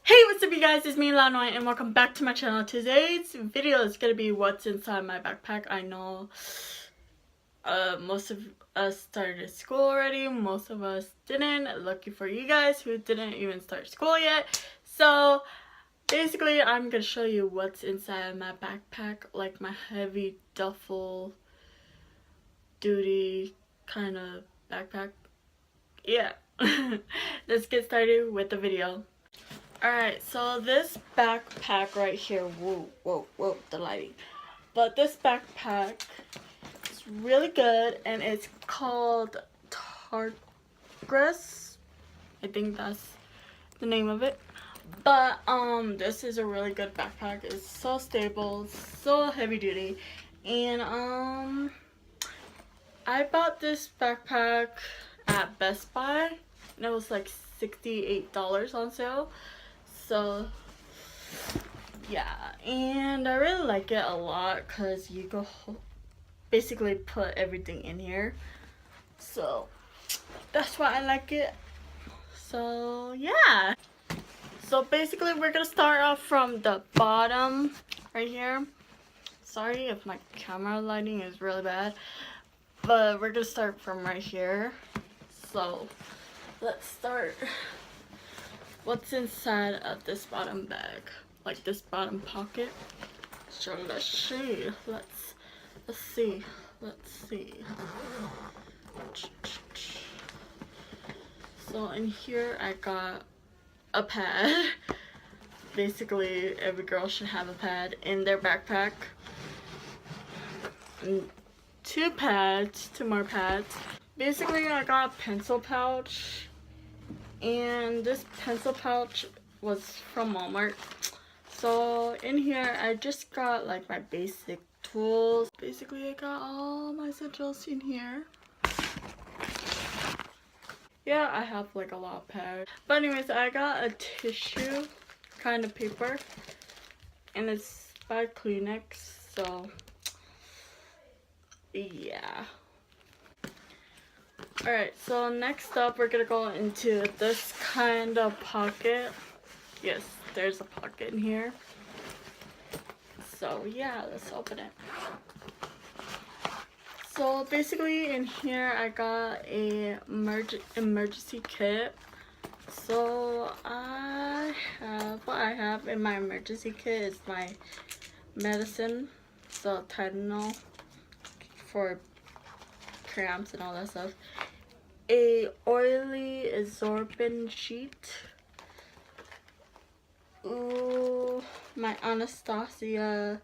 Hey, what's up you guys, it's me Lanoy and welcome back to my channel. Today's video is going to be what's inside my backpack. I know most of us started school already, most of us didn't. Lucky for you guys who didn't even start school yet. So basically I'm going to show you what's inside my backpack, like my heavy duffel duty kind of backpack. Yeah. Let's get started with the video. Alright, so this backpack right here, whoa, the lighting. But this backpack is really good and it's called Targus. I think that's the name of it. But this is a really good backpack. It's so stable, so heavy duty. And I bought this backpack at Best Buy and it was like $68 on sale. So yeah, and I really like it a lot because you go basically put everything in here, so that's why I like it. So yeah, so basically we're gonna start off from the bottom right here. Sorry if my camera lighting is really bad, but we're gonna start from right here. So let's start. What's inside of this bottom bag, like this bottom pocket? So let's see. Let's see. So in here I got a pad. Basically every girl should have a pad in their backpack. And two more pads. Basically I got a pencil pouch. And this pencil pouch was from Walmart. So in here I just got like my basic tools. Basically I got all my essentials in here. Yeah, I have like a lot of pads. But anyways, I got a tissue kind of paper. And it's by Kleenex. So yeah. Alright, so next up we're gonna go into this kind of pocket. Yes, there's a pocket in here. So yeah, let's open it. So basically in here I got a emergency kit. So what I have in my emergency kit is my medicine. So Tylenol for cramps and all that stuff. A oily absorbent sheet. Ooh, my Anastasia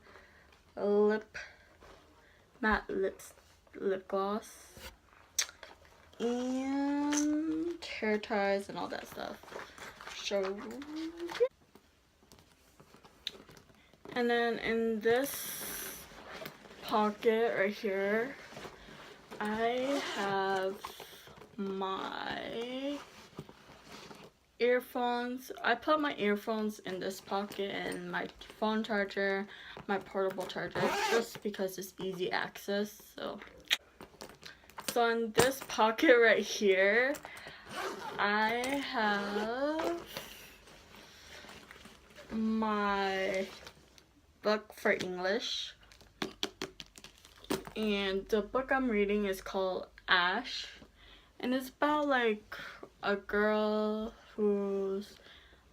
matte lip gloss, and hair ties and all that stuff. So and then in this pocket right here I have my earphones. I put my earphones in this pocket and my phone charger, my portable charger, just because it's easy access. So in this pocket right here I have my book for English, and the book I'm reading is called Ash, and it's about like a girl whose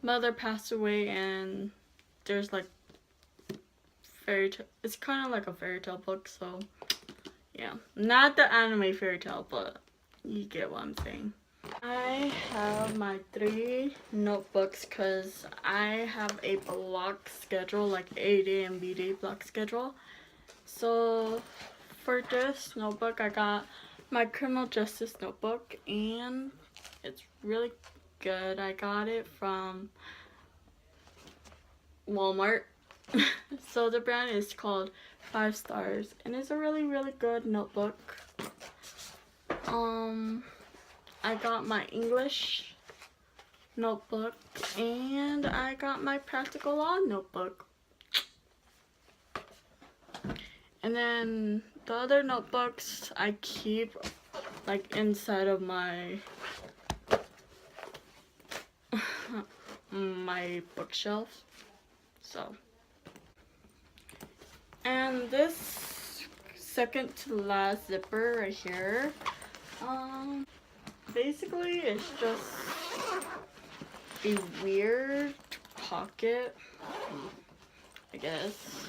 mother passed away, and there's like it's kind of like a fairy tale book. So yeah, not the anime fairy tale, but you get what I'm saying. I have my 3 notebooks because I have a block schedule, like A day and B day block schedule. So for this notebook I got my criminal justice notebook, and it's really good. I got it from Walmart. So the brand is called 5 Stars, and it's a really good notebook. I got my English notebook, and I got my practical law notebook. And then the other notebooks I keep like inside of my my bookshelf. So, and this second to last zipper right here, basically it's just a weird pocket, I guess.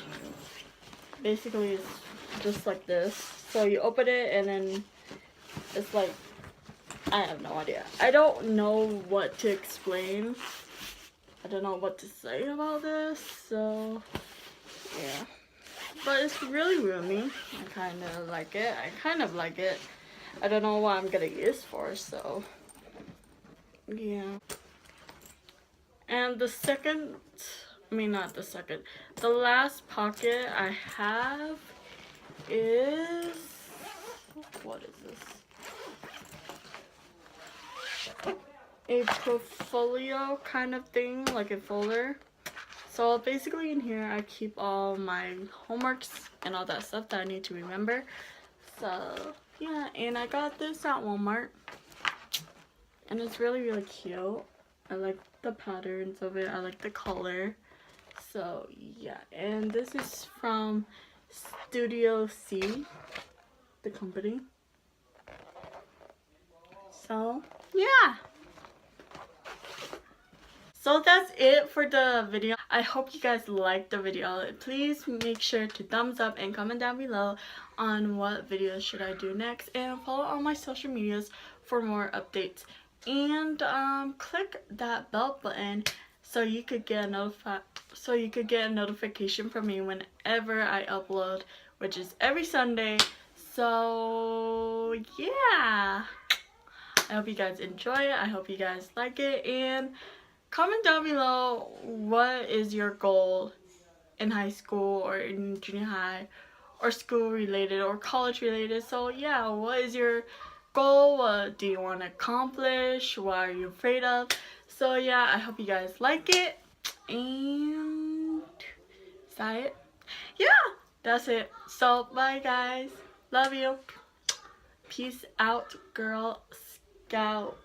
Basically it's just like this. So you open it and then it's like, I have no idea. I don't know what to explain. I don't know what to say about this, so yeah. But it's really roomy. I kind of like it. I don't know what I'm gonna use for, so yeah. And the last pocket I have is, what is this? A portfolio kind of thing, like a folder. So basically in here I keep all my homeworks and all that stuff that I need to remember. So yeah, and I got this at Walmart. And it's really, really cute. I like the patterns of it. I like the color. So yeah, and this is from Studio C, the company. So yeah. So that's it for the video. I hope you guys liked the video. Please make sure to thumbs up and comment down below on what videos should I do next, and follow all my social medias for more updates. And click that bell button so you could get a notification from me whenever I upload, which is every Sunday. So yeah, I hope you guys enjoy it. I hope you guys like it, and comment down below what is your goal in high school or in junior high or school related or college related. So yeah, what is your goal? What do you want to accomplish? What are you afraid of? So yeah, I hope you guys like it. And is that it? Yeah, that's it. So bye guys. Love you. Peace out, Girl Scout.